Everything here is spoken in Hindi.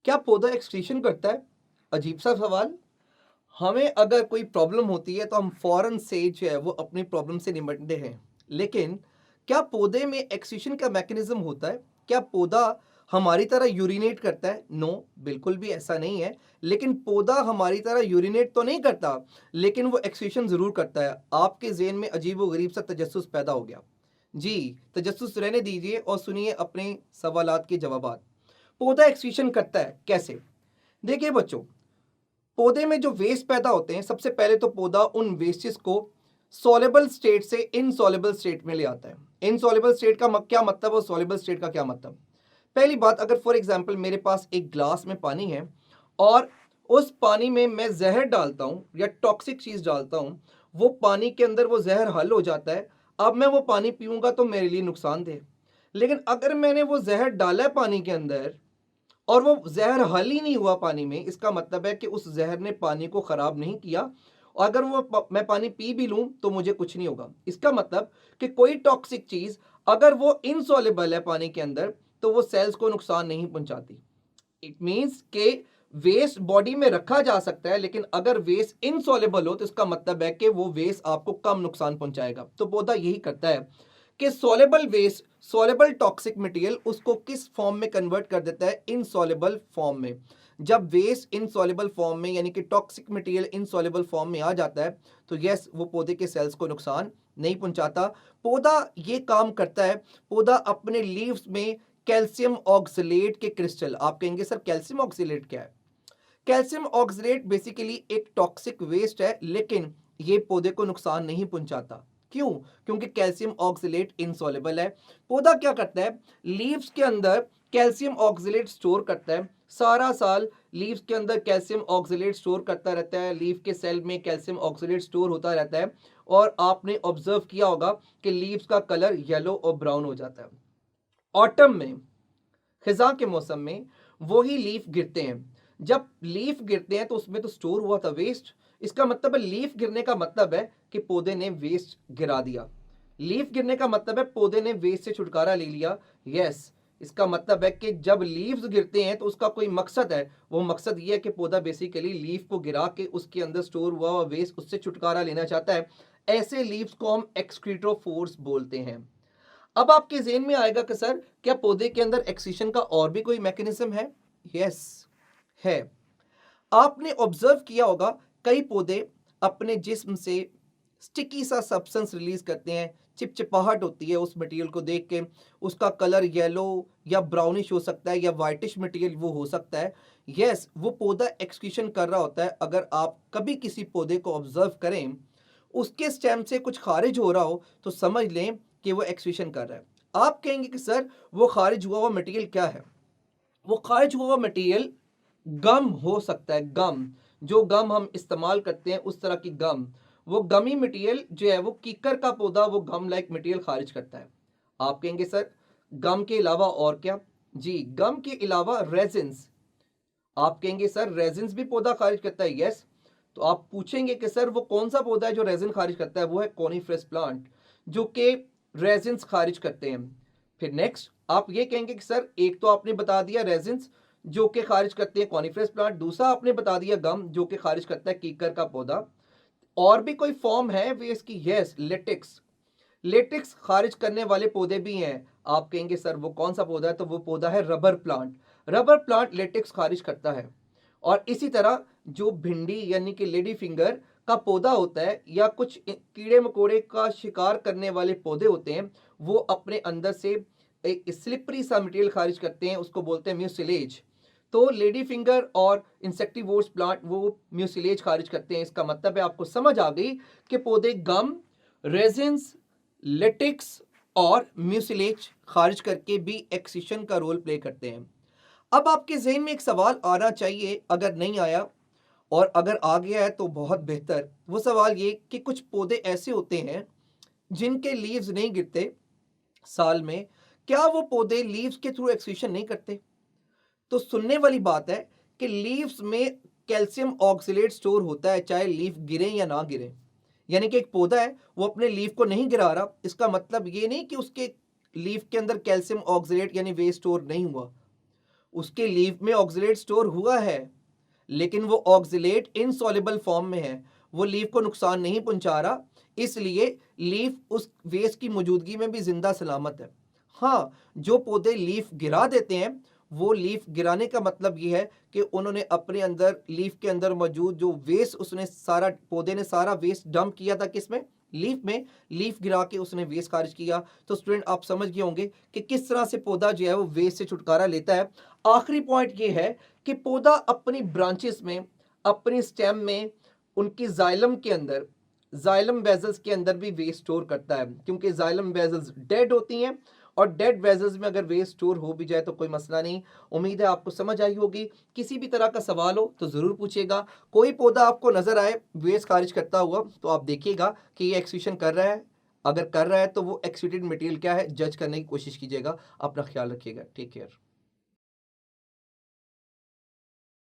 क्या पौधा एक्सक्रीशन करता है? अजीब सा सवाल। हमें अगर कोई प्रॉब्लम होती है तो हम फौरन से जो है वो अपनी प्रॉब्लम से निपटते हैं। लेकिन क्या पौधे में एक्सक्रीशन का मैकेनिज्म होता है? क्या पौधा हमारी तरह यूरिनेट करता है? नो, बिल्कुल भी ऐसा नहीं है। लेकिन पौधा हमारी तरह यूरिनेट तो नहीं करता, लेकिन वो एक्सक्रीशन जरूर करता है। आपके ज़हन में अजीबो-गरीब सा तजस्सुस पैदा हो गया। जी, तजस्सुस रहने दीजिए और सुनिए अपने सवालात के जवाबात। पौधा एक्सक्रीशन करता है कैसे? देखिए बच्चों, पौधे में जो वेस्ट पैदा होते हैं, सबसे पहले तो पौधा उन वेस्टेस को सॉल्युबल स्टेट से इनसॉल्युबल स्टेट में ले आता है। इनसॉल्युबल स्टेट का क्या मतलब और सॉल्युबल स्टेट का क्या मतलब? पहली बात, अगर फॉर एग्जांपल मेरे पास एक ग्लास में पानी है और उस पानी में मैं जहर डालता हूं या टॉक्सिक चीज डालता हूं, वो पानी के अंदर वो जहर हल हो जाता है। अब मैं वो पानी पीऊंगा तो मेरे लिए नुकसानदेह। लेकिन अगर मैंने वो जहर डाला है पानी के अंदर और वो जहर हल ही नहीं हुआ पानी में, इसका मतलब है कि उस जहर ने पानी को खराब नहीं किया। और अगर मैं पानी पी भी लूं तो मुझे कुछ नहीं होगा। इसका मतलब कि कोई टॉक्सिक चीज अगर वो इनसॉल्युबल है पानी के अंदर तो वो सेल्स को नुकसान नहीं पहुंचाती। इट मीन्स के वेस्ट बॉडी में रखा जा सकता है, लेकिन अगर वेस्ट इनसॉल्युबल हो तो इसका मतलब है कि वो वेस्ट आपको कम नुकसान पहुंचाएगा। तो पौधा यही करता है कि soluble waste, soluble toxic material, उसको किस फॉर्म में कन्वर्ट कर देता है? इनसॉल्युबल फॉर्म में। जब वेस्ट इनसॉल्युबल फॉर्म में यानी कि टॉक्सिक मटेरियल इनसॉल्युबल फॉर्म में आ जाता है तो यस, वो पौधे के सेल्स को नुकसान नहीं पहुंचाता। पौधा ये काम करता है। पौधा अपने लीव्स में कैल्शियम ऑक्सलेट के क्रिस्टल, आप कहेंगे सर कैल्शियम ऑक्सलेट क्या है? कैल्शियम ऑक्सलेट बेसिकली एक टॉक्सिक वेस्ट है, लेकिन ये पौधे को नुकसान नहीं पहुंचाता। क्यों? क्योंकि कैल्शियम ऑक्सलेट इनसॉल्युबल है। पौधा क्या करता है? लीव्स के अंदर कैल्शियम ऑक्सलेट स्टोर करता है। सारा साल लीव्स के अंदर कैल्शियम ऑक्सलेट स्टोर करता रहता है। लीफ के सेल में कैल्शियम ऑक्सलेट स्टोर होता रहता है। और आपने ऑब्जर्व किया होगा कि लीव्स का कलर येलो और ब्राउन हो जाता है। ऑटम में, खिजा के मौसम में वो ही लीफ गिरते हैं। जब लीफ गिरते हैं तो उसमें तो स्टोर हुआ था वेस्ट। इसका मतलब है लीफ गिरने का मतलब है कि पौधे ने वेस्ट गिरा दिया। लीफ गिरने का मतलब है पौधे ने वेस्ट से छुटकारा ले लिया। यस, इसका मतलब है कि जब लीव्स गिरते हैं तो उसका कोई मकसद है। वो मकसद ये है कि पौधा बेसिकली लीफ को गिरा के उसके अंदर स्टोर हुआ हुआ वेस्ट, उससे छुटकारा लेना चाहता है। ऐसे लीव्स को हम एक्सक्रीटोफोर्स बोलते हैं। अब आपके जेहन में आएगा कि सर क्या पौधे के अंदर एक्सीशन का और भी कोई मैकेनिज्म है? यस, है। आपने ऑब्जर्व किया होगा कई पौधे अपने जिस्म से स्टिकी सा सब्सटेंस रिलीज करते हैं। चिपचिपाहट होती है उस मटेरियल को देख के। उसका कलर येलो या ब्राउनिश हो सकता है या वाइटिश मटेरियल वो हो सकता है। यस, वो पौधा एक्सक्रीशन कर रहा होता है। अगर आप कभी किसी पौधे को ऑब्जर्व करें, उसके स्टेम से कुछ खारिज हो रहा हो तो समझ लें कि वो एक्सक्रीशन कर रहा है। आप कहेंगे कि सर वो खारिज हुआ हुआ मटेरियल क्या है? वो खारिज हुआ हुआ मटेरियल गम हो सकता है। गम, जो गम हम इस्तेमाल करते हैं उस तरह की गम, वो गमी मटेरियल जो है वो कीकर का पौधा वो गम लाइक मटेरियल खारिज करता है। आप कहेंगे सर गम के अलावा और क्या? जी, गम के अलावा रेजिन्स। आप कहेंगे सर रेजिन्स भी पौधा खारिज करता है। यस, तो आप पूछेंगे कि सर वो कौन सा पौधा है जो रेजिन खारिज करता है? वो है कॉनिफरस प्लांट, जो कि रेजिन्स खारिज करते हैं। फिर नेक्स्ट आप ये कहेंगे कि सर एक तो आपने बता दिया रेजिन्स जो कि खारिज करते हैं कॉनिफरस प्लांट, दूसरा आपने बता दिया गम जो कि खारिज करता है कीकर का पौधा। और भी कोई फॉर्म है वे इसकी? Yes, latex. लेटेक्स खारिज करने वाले पौधे भी हैं। आप कहेंगे सर वो कौन सा पौधा है? तो वो पौधा है rubber plant. Rubber plant latex खारिज करता है। और इसी तरह जो भिंडी यानी कि लेडी फिंगर का पौधा होता है या कुछ कीड़े मकोड़े का शिकार करने वाले पौधे होते हैं, वो अपने अंदर से एक स्लिपरी सा मटेरियल खारिज करते हैं, उसको बोलते हैं म्यूसिलेज। तो लेडी फिंगर और इंसेक्टिवोर्स प्लांट वो म्यूसिलेज खारिज करते हैं। इसका मतलब है आपको समझ आ गई कि पौधे गम, रेजिन्स, लेटेक्स और म्यूसिलेज खारिज करके भी एक्सीशन का रोल प्ले करते हैं। अब आपके जहन में एक सवाल आना चाहिए, अगर नहीं आया और अगर आ गया है तो बहुत बेहतर। वो सवाल ये कि कुछ पौधे ऐसे होते हैं जिनके लीव्स नहीं गिरते साल में, क्या वो पौधे लीव्स के थ्रू एक्सक्रीशन नहीं करते? तो सुनने वाली बात है कि लीव्स में कैल्शियम ऑक्सलेट स्टोर होता है चाहे लीफ गिरे या ना गिरे। यानी कि एक पौधा है वो अपने लीफ को नहीं गिरा रहा, इसका मतलब ये नहीं कि उसके लीफ के अंदर कैल्शियम ऑक्सलेट यानी वेस्ट स्टोर नहीं हुआ। उसके लीफ में ऑक्सलेट स्टोर हुआ है, लेकिन वो ऑक्सलेट इनसॉल्युबल फॉर्म में है, वो लीफ को नुकसान नहीं पहुंचा रहा, इसलिए लीफ उस वेस्ट की मौजूदगी में भी जिंदा सलामत है। हाँ, जो पौधे लीफ गिरा देते हैं, वो लीफ गिराने का मतलब ये है कि उन्होंने अपने अंदर लीफ के अंदर मौजूद जो वेस्ट उसने सारा पौधे ने सारा वेस्ट डंप किया था किसमें, लीफ में, लीफ गिरा के उसने वेस्ट खारिज किया। तो स्टूडेंट आप समझ गए होंगे कि किस तरह से पौधा जो है वो वेस्ट से छुटकारा लेता है। आखिरी पॉइंट ये है कि पौधा अपनी ब्रांचेस में, अपनी स्टेम में, उनकी जाइलम के अंदर, जाइलम वेजल्स के अंदर भी वेस्ट स्टोर करता है, क्योंकि जाइलम वेजल्स डेड होती हैं और डेड वेजल्स में अगर वेस्ट स्टोर हो भी जाए तो कोई मसला नहीं। उम्मीद है आपको समझ आई होगी। किसी भी तरह का सवाल हो तो ज़रूर पूछिएगा। कोई पौधा आपको नज़र आए वेस्ट खारिज करता हुआ तो आप देखिएगा कि ये एक्सक्रीशन कर रहा है, अगर कर रहा है तो वो एक्सक्रीटेड मटेरियल क्या है जज करने की कोशिश कीजिएगा। अपना ख्याल रखिएगा। Take care.